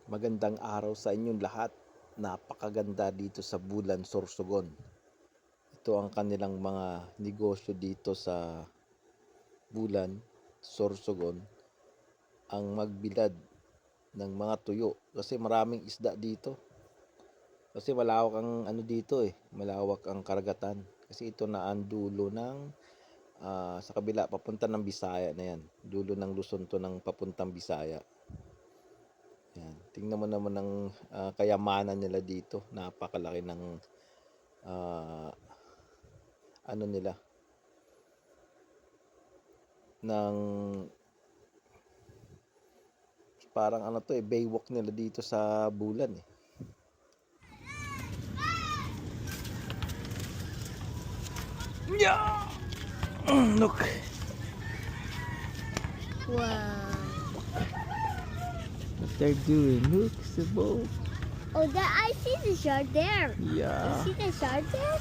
Magandang araw sa inyong lahat. Napakaganda dito sa Bulan, Sorsogon. Ito ang kanilang mga negosyo dito sa Bulan, Sorsogon. Ang magbilad ng mga tuyo. Kasi maraming isda dito. Kasi malawak ang dito malawak ang karagatan. Kasi ito na ang dulo ng sa kabila papunta ng Bisaya na yan. Dulo ng Luzon to ng papuntang Bisaya. Yan. Tingnan mo naman ang kayamanan nila dito. Napakalaki ng nila ng parang baywalk nila dito sa Bulan Yeah! Look. Wow. What they're doing. Look, it's a boat. Oh, I see the shark there. Yeah. You see the shark there?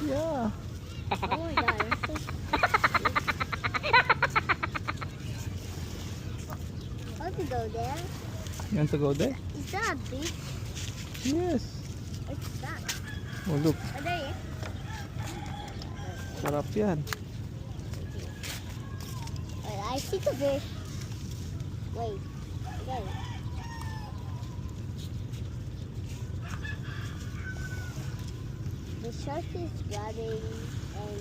Yeah. Oh my god. That's so I want to go there. You want to go there? Is that a beach? Yes. What's that? Oh, look. Oh, there you Sarap yan. Wait, I see the fish. Wait. Okay. The shark is grabbing and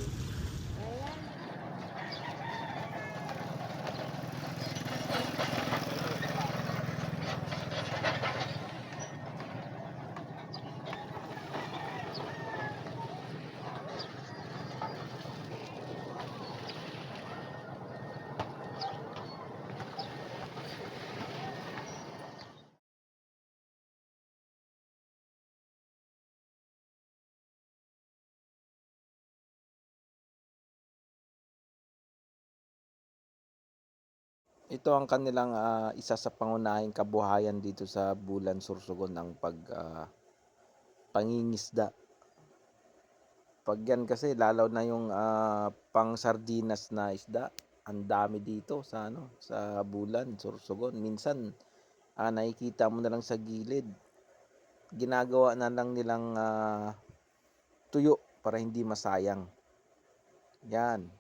Ito ang kanilang isa sa pangunahing kabuhayan dito sa Bulan, Sorsogon ang pangingisda. Pag yan kasi lalaw na yung pang sardinas na isda, ang dami dito sa Bulan, Sorsogon. Minsan nakikita mo na lang sa gilid. Ginagawa na lang nilang tuyo para hindi masayang. Yan.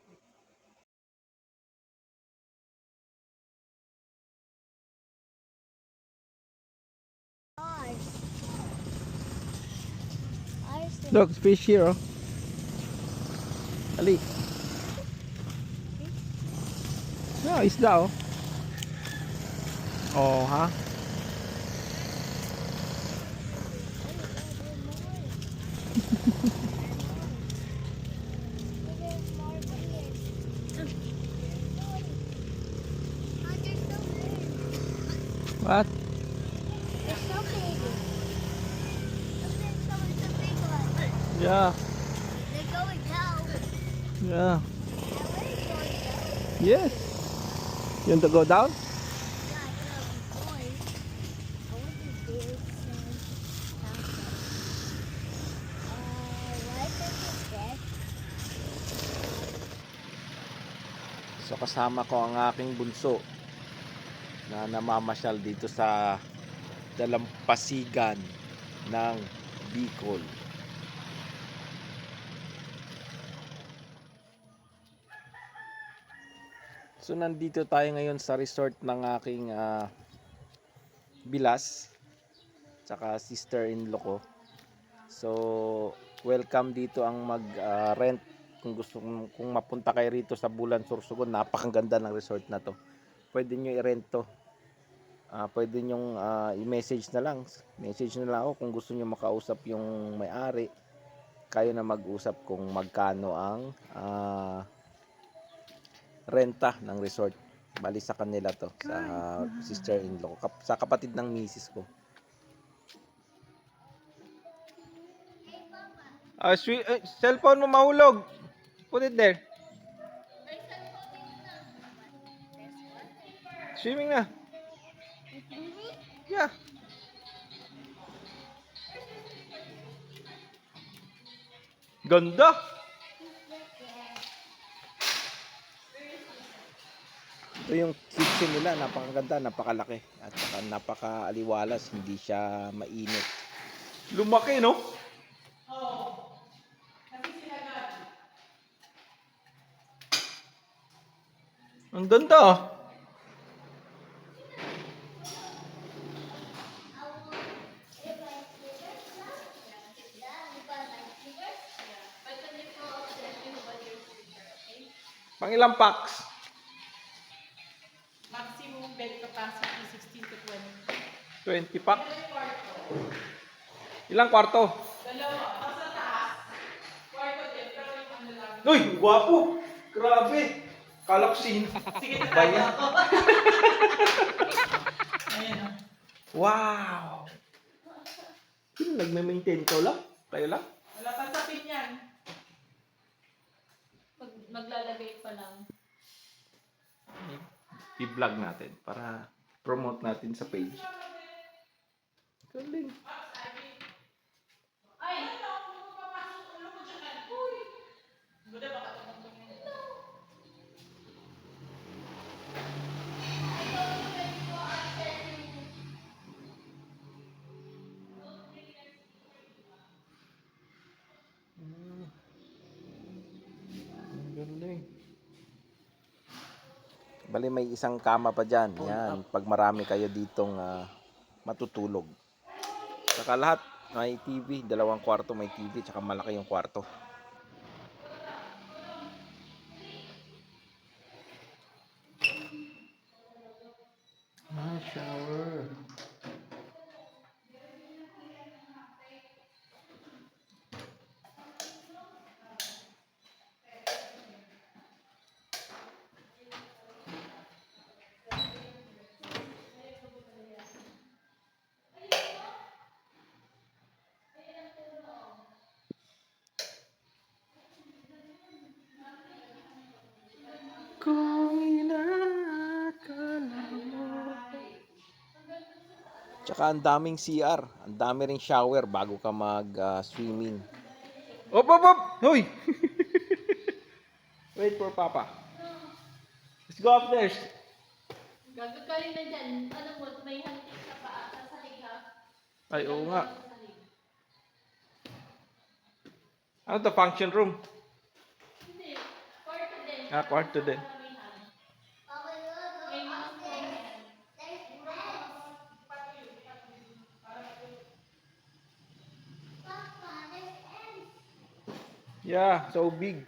Look, fish here. Ali. Yeah, isda oh. Oh, ha? What? They're so big. It's a big one. Yeah. They're going down. Yeah. Where is going down? Yes. You want to go down? Yeah, I know. Boy. I want to do why is it dead? So kasama ko ang aking bunso na namamasyal dito sa dalampasigan ng Bicol. So nandito tayo ngayon sa resort ng aking bilas tsaka sister-in-law ko. So welcome dito ang mag-rent kung gusto kung mapunta kayo rito sa Bulan, Sorsogon. Napakaganda ng resort na to. Pwede nyo i-rent to. Pwede nyong i-message na lang. Message na lang ako kung gusto nyo makausap yung may-ari. Kayo na mag-usap kung magkano ang renta ng resort. Bali sa kanila to, sa sister-in-law, sa kapatid ng misis ko. Cellphone mo mahulog. Put it there. Swimming na. Yeah. Ganda. Ito yung kitchen nila, napakaganda, napakalaki. At saka napakaaliwalas, hindi siya mainit. Lumaki, no? Ang ganda, ah. Pang ilang packs? Maximum bed capacity 16 to 20. 20 pack? Ilang kwarto? Dalawa. Tapos sa taas, kwarto din, pero yung ano lang. Uy, gwapo! Grabe! Kala ko sino. Sige na Ba tayo yan? ako. Ayan o. Wow! Sino nagme-maintain ko lang? Kayo lang? Wala pang sapin yan. Maglalagay pa lang. I-vlog natin para promote natin sa page. Galing. Ay! Ulo ko dyan. Uy! Buda baka tumutong yun. Galing. Bali may isang kama pa dyan. Yan. Pag marami kayo ditong matutulog. Saka lahat may TV. Dalawang kwarto may TV. Tsaka malaki yung kwarto. Shower. Kung inakala mo. Tsaka ang daming CR. Ang dami ring shower bago ka mag-swimming. Op, op, op! Hoy! Wait for Papa. Let's go upstairs. Gagagaling na dyan. Ano mo, may hantik sa paa. Sa salig ha. Ay, oo nga. Ano to? Function room? Hindi. Kwarto din. Kwarto din. May mga phone. Yeah, so big.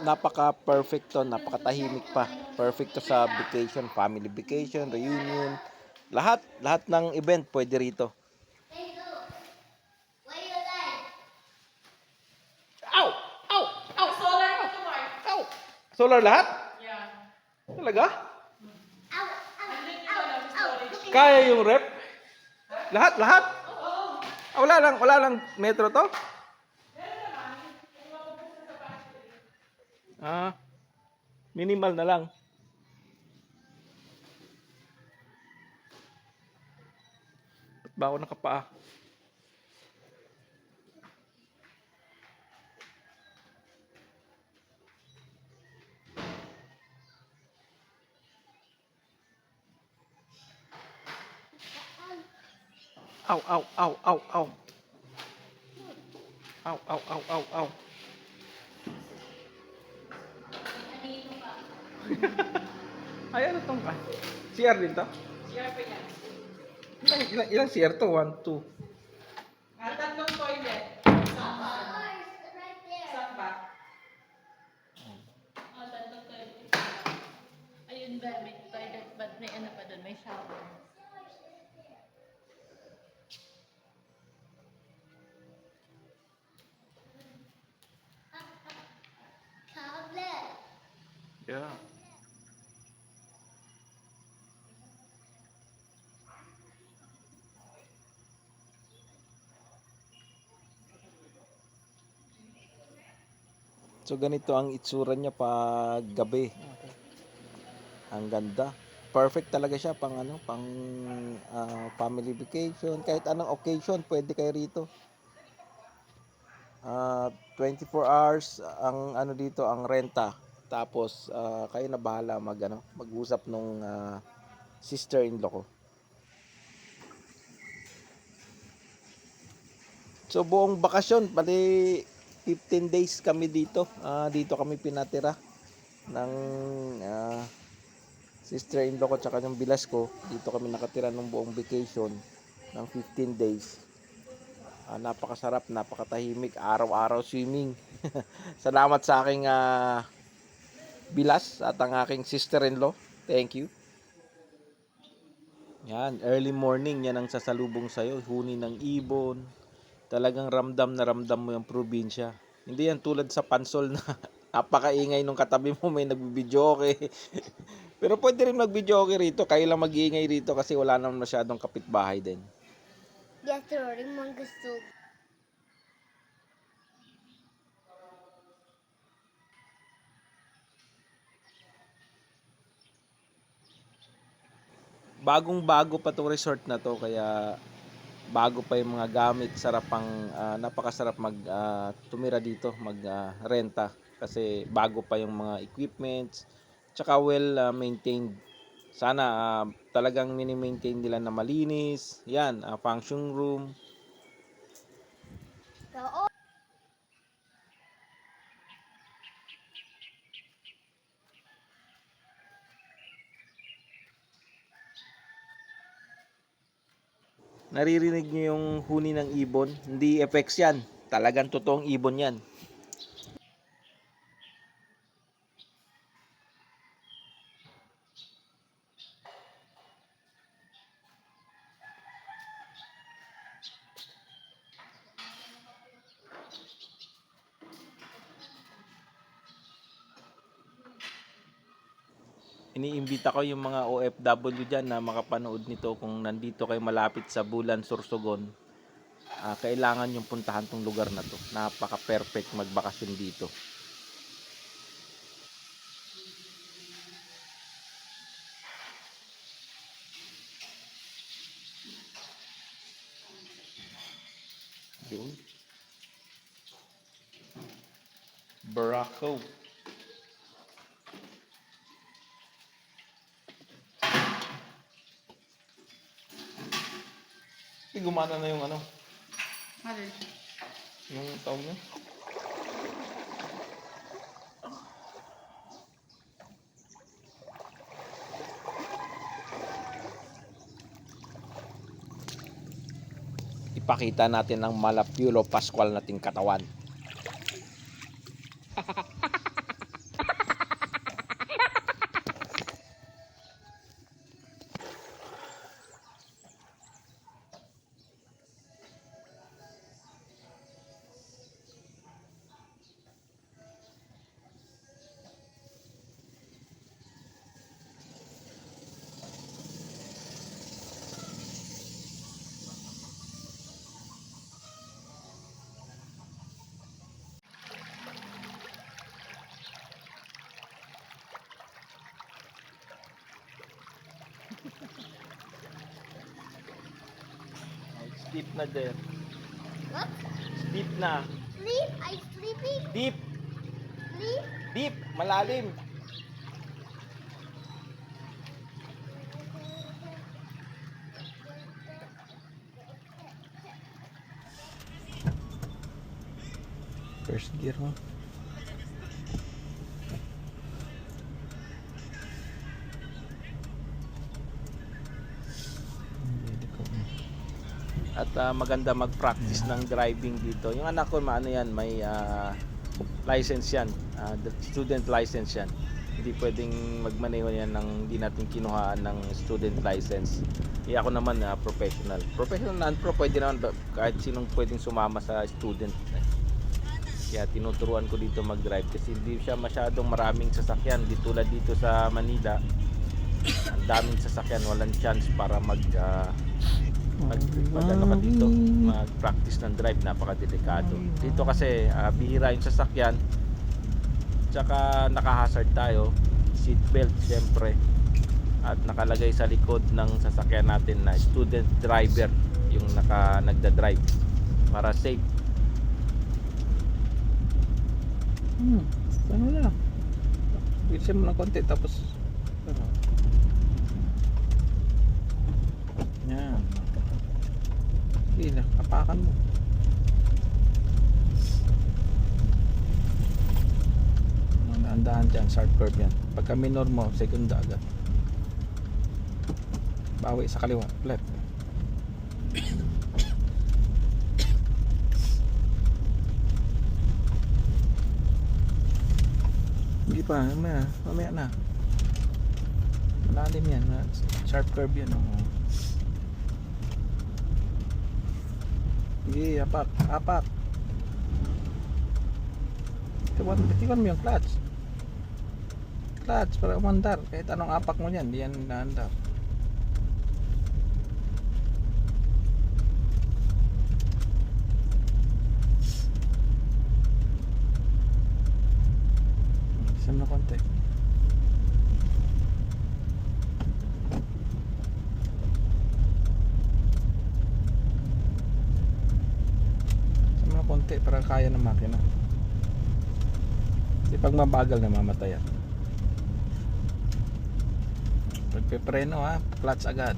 Napaka-perfect to, napakatahimik pa. Perfect to sa vacation, family vacation, reunion. Lahat ng event pwede rito. Ow! Ow! Ow! Solar na to, Mark. Ow! Solar lahat? Yeah. Talaga? Andun yung wala sa storage. Kaya yung rep? Lahat? Oo. Wala lang metro to? Minimal na lang. Ba't ba ako nakapaa? Ow, ow, ow, ow, ow. Ow, ow, ow, ow, ow. Ay, ano tong CR din to? CR pa yan. Ilang CR to? 1, 2. Tatlong toilet. Saan ba? Tatlong toilet. Ayun ba, may toilet, but may ano pa doon, may shower. Yeah. So ganito ang itsura niya pag gabi. Ang ganda. Perfect talaga siya pang family vacation, kahit anong occasion pwede kayo rito. 24 hours ang ano dito, ang renta. Tapos kayo na bahala mag-usap nung sister-in-law ko. So buong bakasyon, bali 15 days kami dito. Dito kami pinatira ng sister-in-law ko tsaka yung bilas ko. Dito kami nakatira ng buong vacation ng 15 days. Napakasarap, napakatahimik, araw-araw swimming. Salamat sa aking bilas at ang aking sister-in-law. Thank you. Yan, early morning, yan ang sasalubong sa'yo. Huni ng ibon. Talagang ramdam na ramdam mo yung probinsya. Hindi yan tulad sa Pansol na napakaingay nung katabi mo, may nagbibidyoke. Pero pwede rin magbidyoke rito. Kayo lang mag-iingay rito kasi wala naman masyadong kapitbahay din. Dito rin mga gusto. Bagong-bago pa tong resort na to, kaya bago pa yung mga gamit, napakasarap tumira dito, renta kasi bago pa yung mga equipments, tsaka well maintained. Sana talagang mini-maintain nila na malinis. Yan, function room. Oo. Naririnig niyo yung huni ng ibon? Hindi effects yan. Talagang totoong ibon yan. Iniimbita ko yung mga OFW dyan na makapanood nito kung nandito kayo malapit sa Bulan, Sorsogon. Kailangan yung puntahan tong lugar na to. Napaka-perfect magbakasyon dito. Yun. Barako. Gumana na yung Alin? yung tawag niya. Ipakita natin ang Malapiulo Pascual nating katawan. Deep na there. What? Deep na. Sleep? I sleeping? Deep. Sleep? Deep. Malalim. First gear mo. At maganda mag-practice ng driving dito. Yung anak ko, may license yan. Student license yan. Hindi pwedeng magmaneho yan ng hindi natin kinuhaan ng student license. Ako naman professional. Professional non-pro, pwede naman kahit sinong pwedeng sumama sa student. Kaya tinuturuan ko dito mag-drive kasi hindi siya masyadong maraming sasakyan. Di tulad dito sa Manila, ang daming sasakyan, walang chance para mag-practice ng drive, napakadelikado. Dito kasi bihira yung sasakyan, tsaka naka-hazard tayo, seat belt syempre, at nakalagay sa likod ng sasakyan natin na student driver yung nagda-drive para safe. Ano na. Bilisan mo ng konti tapos ano. Yan. Sige, nakapakan mo. Dahan-dahan dyan, sharp curve yan. Pagka minor mo, segunda agad. Bawi sa kaliwa, left. Hindi pa, mamaya na. Malalim yan, sharp curve yan. Oh. Sige, apak. Tiwan mo yung clutch. Clutch para umandar. Kahit anong apak mo yan, di yan naandar. Isang na konti. Isang na konti para kaya ng makina. Kasi pag mabagal na mamatay yan. Pagpipreno ha, clutch agad.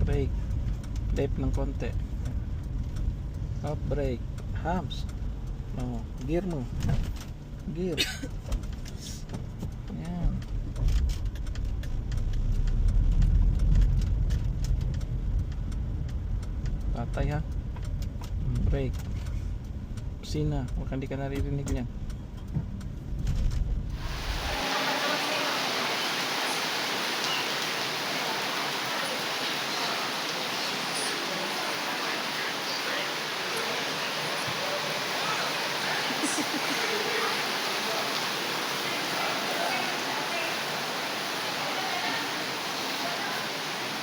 Brake. Left ng konti. Off brake. Hams. No, gear mo. Gear. Yan. Patay ha. Brake. Sina. Huwag hindi ka naririnig niyan.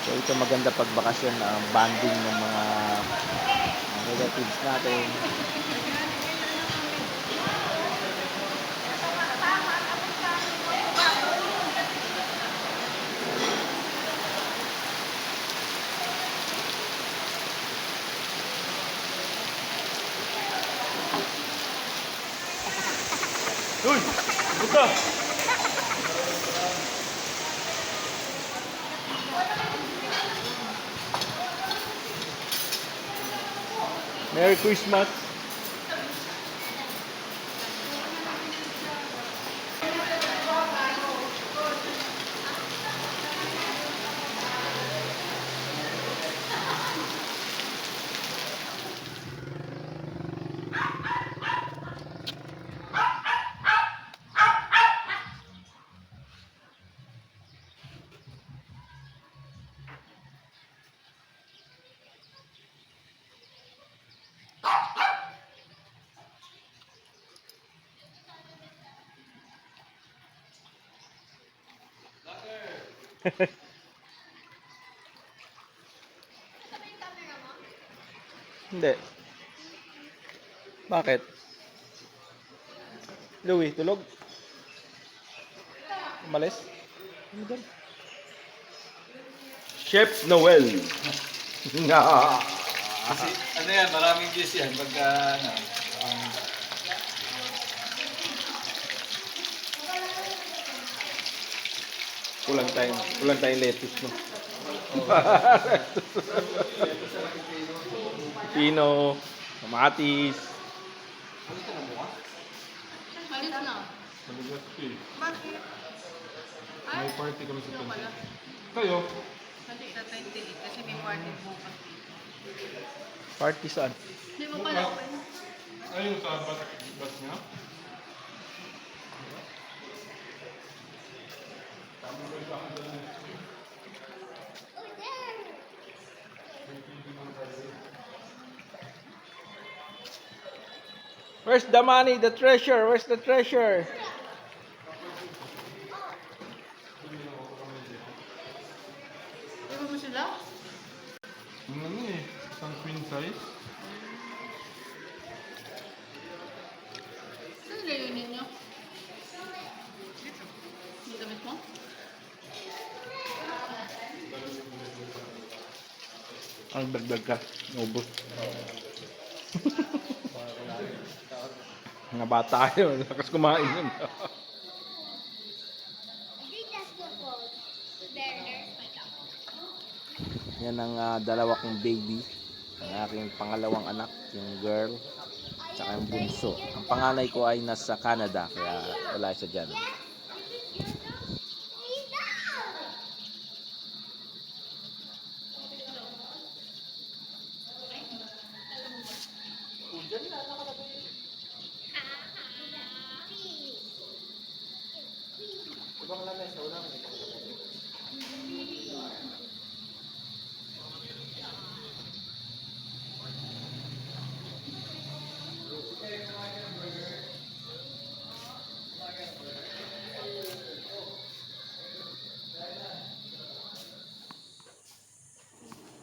So ito maganda pag bakasyon na bonding ng mga relatives natin. Uy! Buka! Merry Christmas. Hindi. Bakit? Louie, tulog? Umalis? Chef Noel. Kasi ano yan, maraming views yan pagka ano. Kulang tayong lettuce, no? Pino, kamatis. Malis na. Bakit? Ay, May party kami sa sino pala? Kayo? Hindi na 28 kasi may party bukas. Party saan? Hindi mo pala open. Ayun sa bus niya? Where's the money, the treasure? Where's the treasure? Iwan mo sila? Ano eh? Isang queen size? Saan layunin nyo? Dito mismo? Ang dagdag ka. Ubus. Mga bata yun. Lakas kumain yun. I think that's the phone. There's my dog. Yan ang dalawa kong baby. Ang aking pangalawang anak, yung girl, tsaka yung bunso. Ang panganay ko ay nasa Canada, kaya wala siya dyan.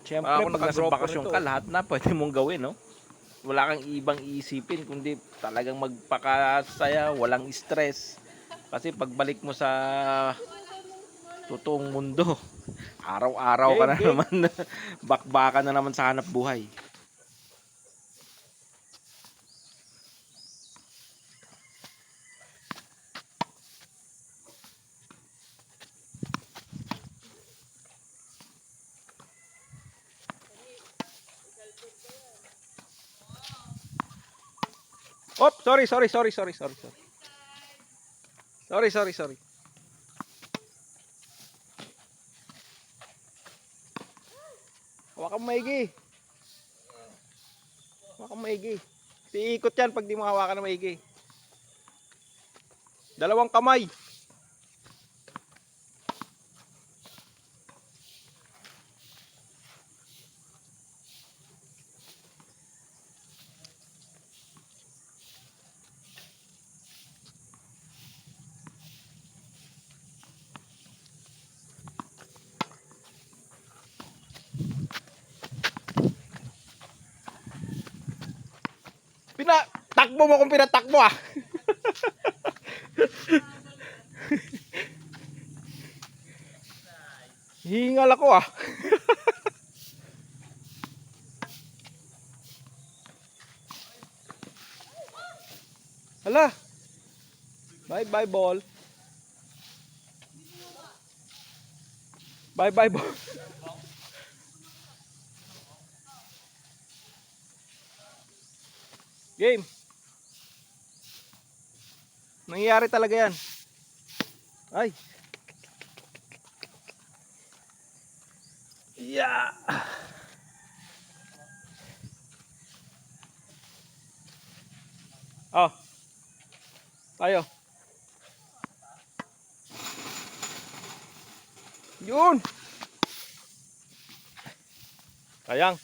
Siyempre, pag nasa bakasyon ka, lahat na pwede mong gawin, no? Wala kang ibang iisipin, kundi talagang magpakasaya, walang stress. Kasi pagbalik mo sa totoong mundo, araw-araw ka na naman, bakbakan na naman sa hanap buhay. Oh, sorry. Sorry. Hawakan mo maigi. Iikot yan pag di mo hawakan na maigi. Dalawang kamay. Takbo mo kung pinatakbo ah. Hingal ako ah. Hala. Bye ball. Bye ball. Game. Nangyayari talaga yan. Ay. Yeah. Oh. Tayo. Yun. Sayang.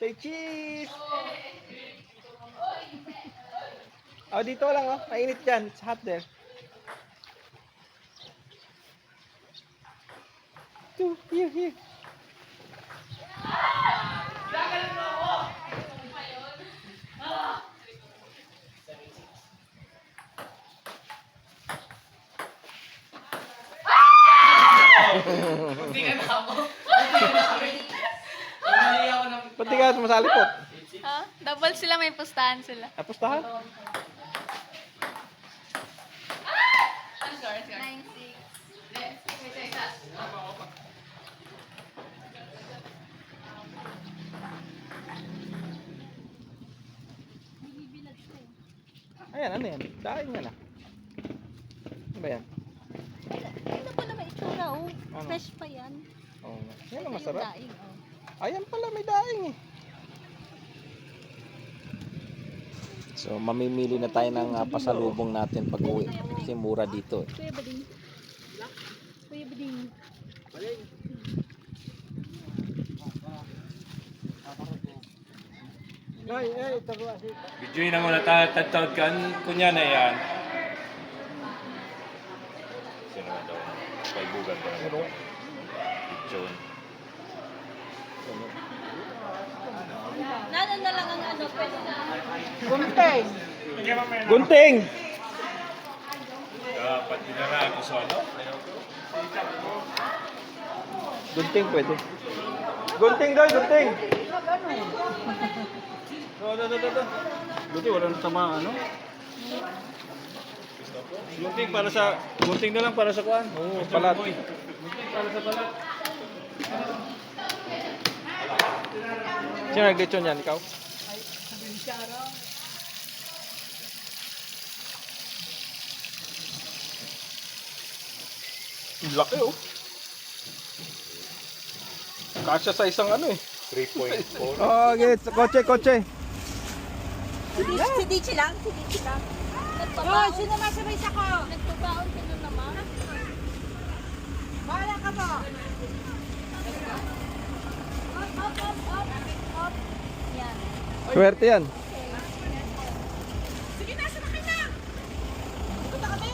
Say cheese. Oh, dito lang oh. Mainit dyan. It's hot there. Here. Pati ka masalipot. Ha? Double sila, may pustahan sila. Apustahan? Score. 9-6. Ayan, ano yan? Daing nga na. Ano ba yan? Ito pala may itsura, oh. Ano? Fresh pa yan. Oh, yan ang Ito masarap. yung daing, oh. Ayan pala, may daing eh. So, mamimili na tayo ng pasalubong natin pag uwi. Kasi mura dito. Kuya Bading. Video na muna tatawad ka. Kunya na yan. Sino na daw? Kaibugan ko naman. Video. Nana na lang ang ano, pwede na. Gunting! Dapat dinara ako sa ano? Gunting pwede. Gunting doy, gunting. Ito. Gunting, wala nang tama, ano? Gunting para sa... Gunting na lang para sa kuan. Oo, palat. Gunting para sa balat. Sino nag-lechon yan? Ikaw? Ang laki oh. Kasya sa isang ano eh. 3.4. Oh, gets. Kotse. Si Dichi lang. Oh, sino masabay sa ko? Nagpabaon ka na naman. Bahala ka po. Up. Yan. Swerte yan. Sige na, sumakay na. Punta kami.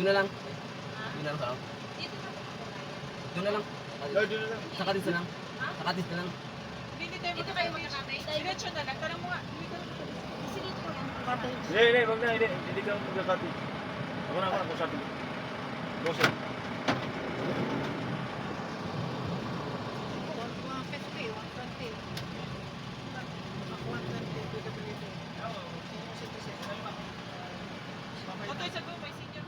Doon na lang. Doon na lang sa Doon na lang. Sa Katis na lang. Sa Katis na lang. Dito kayo magkakatay. Diretso na lang. Tanong mo nga. Hindi, wag na, hindi. Hindi ka magkakati. Ako na, sabi. Bose. Otoy sa go, may senior.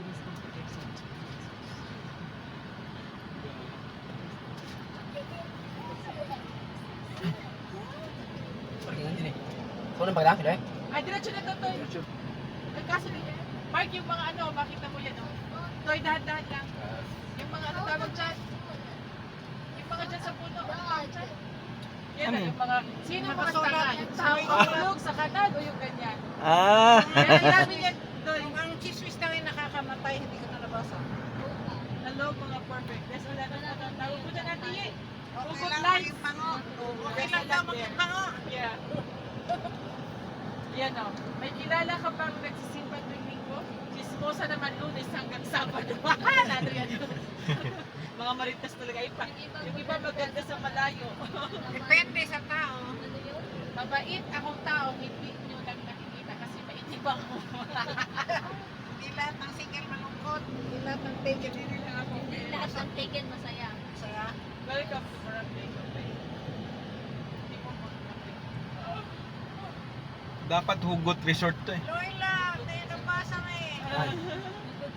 Parkingan din eh. Kung anong pagdakil eh? Ay, diretso na to, Toy. Nagkaso Mark, yung mga ano, makita mo yan, oh. Toy, dahan-dahan lang. Yung mga ano tawag dyan. Yung mga dyan sa puno, ano tawag dyan? Yan, yung mga, sino mas tanga? Yung tawag sa kanan o yung ganyan? Ah. Yan, sabi niya, Toy. Ang chismis na ngayon nakakamatay, hindi ko nalabasa. Hello, mga perfect. Yes, wala na tawag ko dyan natin eh. Ugot life. Okay lang daw magpango. Yeah. Yan o. May kilala ka bang nagsisimba tuwing linggo? Chismosa naman Lunes hanggang Sabado. Ano yan? Mga maritas talaga. Yung iba maganda sa malayo. Depende sa tao. Mabait akong tao, hindi nyo lang nakikita kasi maitibang mo. Hindi lahat ng single malungkot. Hindi lahat ng taken. Hindi lang ako. Lahat ng taken masaya. Masaya. Welcome to Barangay Kapay. Hindi mo Dapat hugot resort to eh. Loy lang, tayo ng basa mo eh.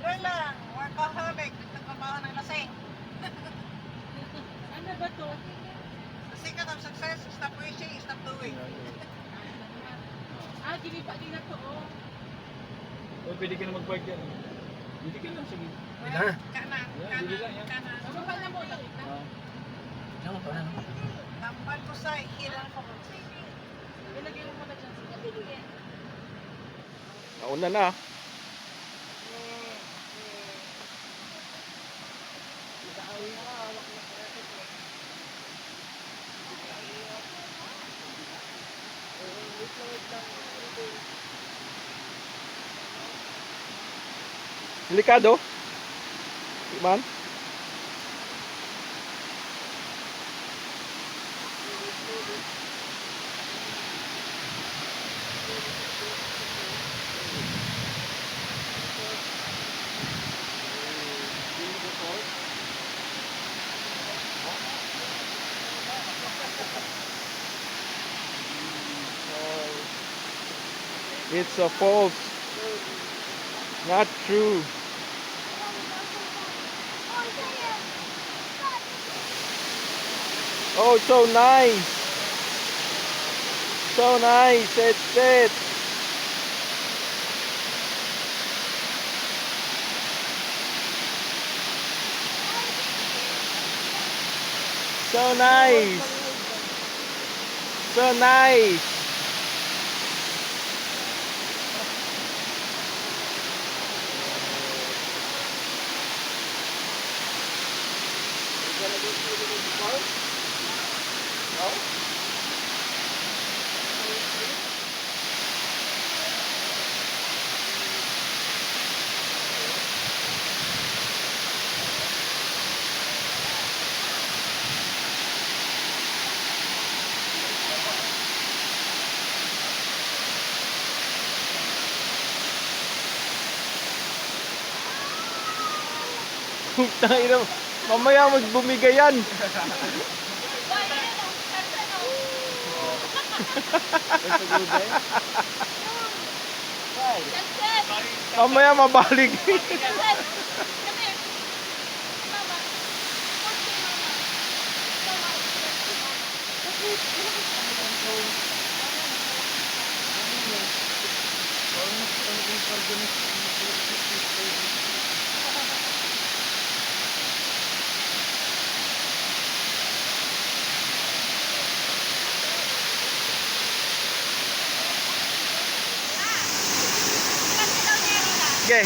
Loy lang, workaholic, nagtrabaho ng lasing. Ano ba to? The secret of success, stop wishing, stop doing. Gini pa din na to, oh. Oh, pwede ka na mag-park yan. Hindi ka lang, sige. Wala. Kanan, Yeah, dili lang, yeah. kanan. Ano ba na mo, nakita? Diyan ko na. Tambal ko sa hilang ko. Ilagay mo muna dyan sa Nauna na. Delikado. Man. It's a false. Not true. Oh, so nice. So nice. It's it. So nice. So nice. Tangina, mamaya magbumigay yan. Mamaya mabalik. Okay.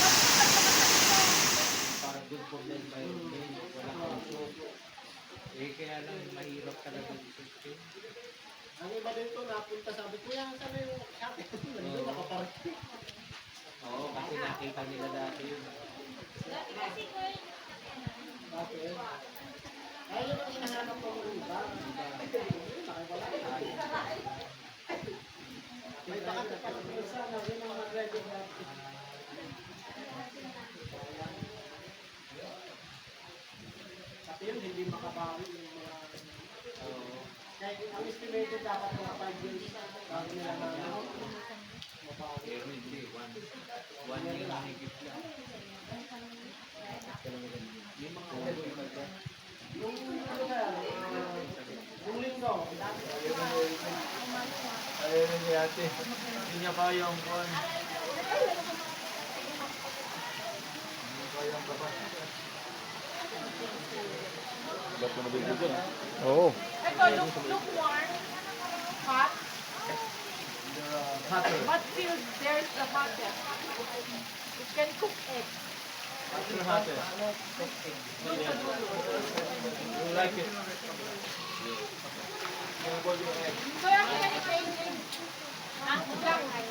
Eh, kaya lang mahirap talaga dito. Ang iba dito napunta sabi ko yan sana yung shopping. Nandun nakapark. Oo, kasi nakita nila dati yun. Ay, yun ang hinahanap ko ng iba. May baka kapag sana, yun ang mag-ready natin. At yun, hindi makabawi yung mga... Kaya ang estimated dapat mga 5 years bago nila mabawi. Pero hindi, one year na higit lang. Yung mga ulo talaga. Yung ano kaya, yung linggo, dati Ayaw na ni ate. Hindi niya kaya ang buwan. Hindi niya kaya ang kapan. Ba't mo nabigyan dyan? Oo. Ito, lukewarm, hot, but still there's the hottest. You can cook eggs. What's your hot eh? You like it? Yung boil yung egg. Kaya kaya i-training. Ah, lang. Ay,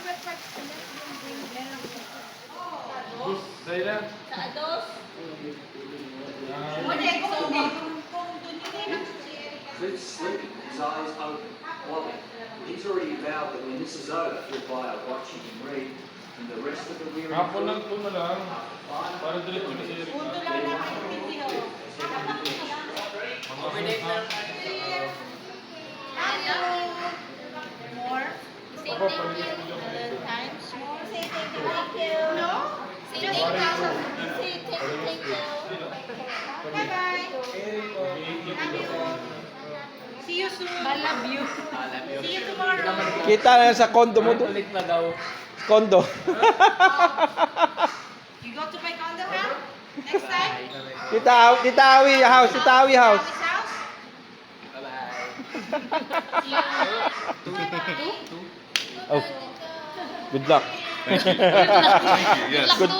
wait, wait. Dahil lang. Let's sleep, his eyes open, Wally. He's already vowed that when this is over, he'll buy a watch he can read, and the rest of the weary Hapon lang po na lang. Para diretso na si Eric. Punto lang namin yung video. Mga Times. Say thank you. Thank you. No? Say thank you. Say thank you. Bye-bye. Love you. See you soon. I love you. See you tomorrow. Kita na yan sa condo mo doon. Ulit na daw. Condo. You go to my condo, huh? Next time? Tita Awi house. Tita Awi house. This house? Oh. Good luck. Yes. Good.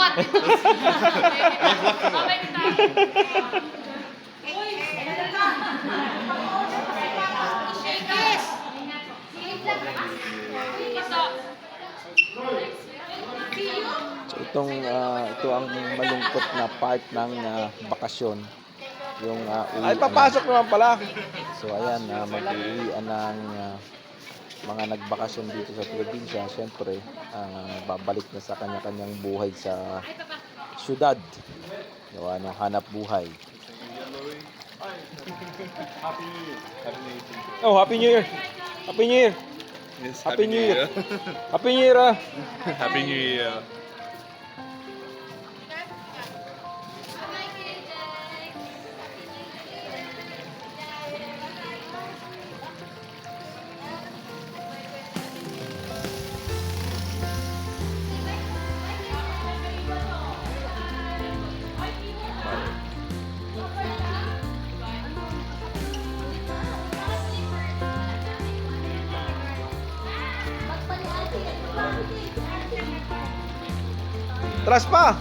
Shake this. So ito ang malungkot na part ng bakasyon. Yung uwi. Ay, papasok naman pala. So ayan, mag-uwian ng mga nagbakasyon dito sa probinsya. Siyempre, babalik na sa kanya-kanyang buhay sa syudad. Gawa ng hanap buhay. Oh, Happy New Year! Happy New Year! Yes, Happy New Year! Happy New Year! Happy New Year. Tras pa!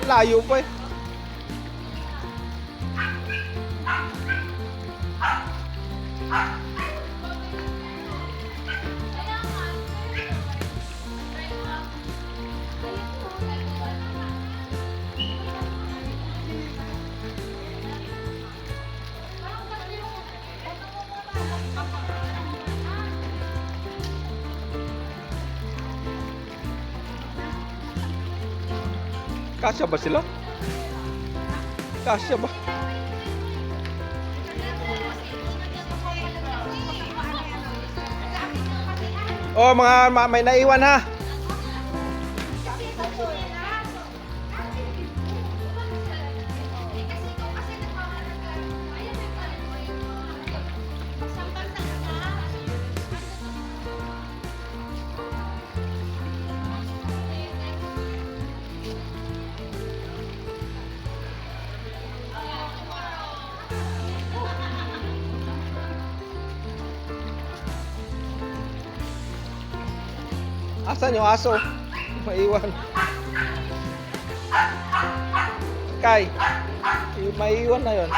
Layo pa eh. Kasya ba sila? Kasya ba? Oh, may naiwan ha. Asan yung aso? Maiwan. Kay, maiwan na yon.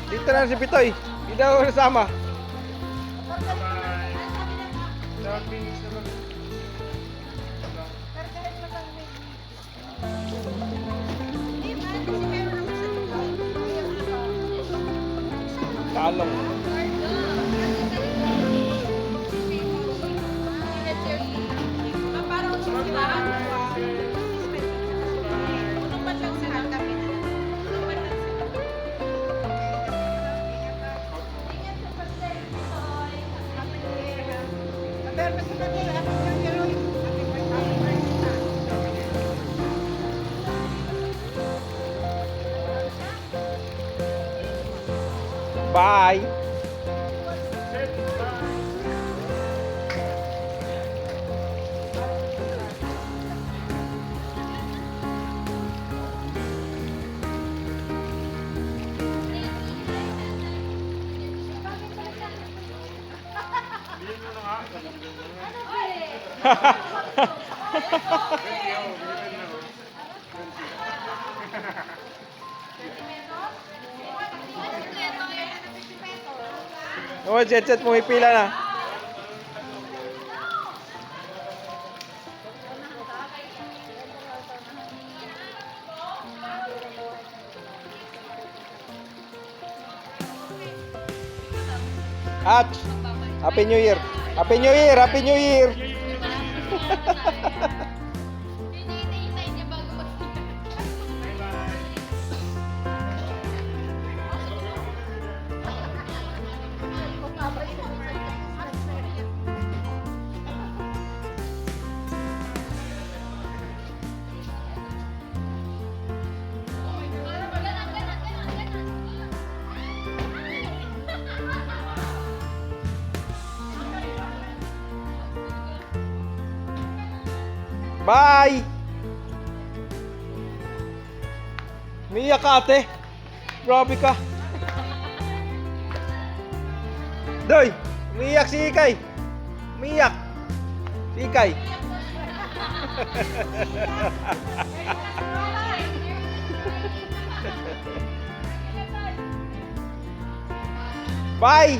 Dito na si Pitoy. Hindi daw nasama. Talong. Bye. Oh, jet pumipila na. Ach! Happy New Year! Happy New Year! Happy New Year! Hinihintay niya bago mag Bye! Umiiyak ka, ate. Grabe ka. Doy! Umiiyak si Ikay. Umiiyak. Si Ikay. Bye!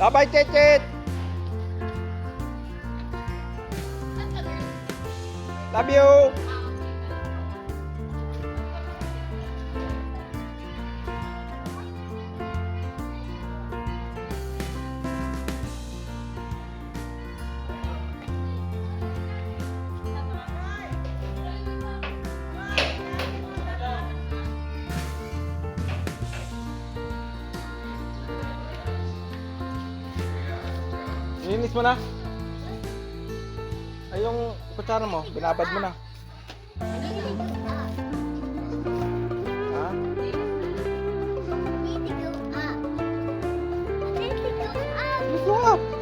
Bye-bye, Chechit! Love you! Linis mo na. Ay, yung kutsara mo, binabad mo na. Ha? Go up!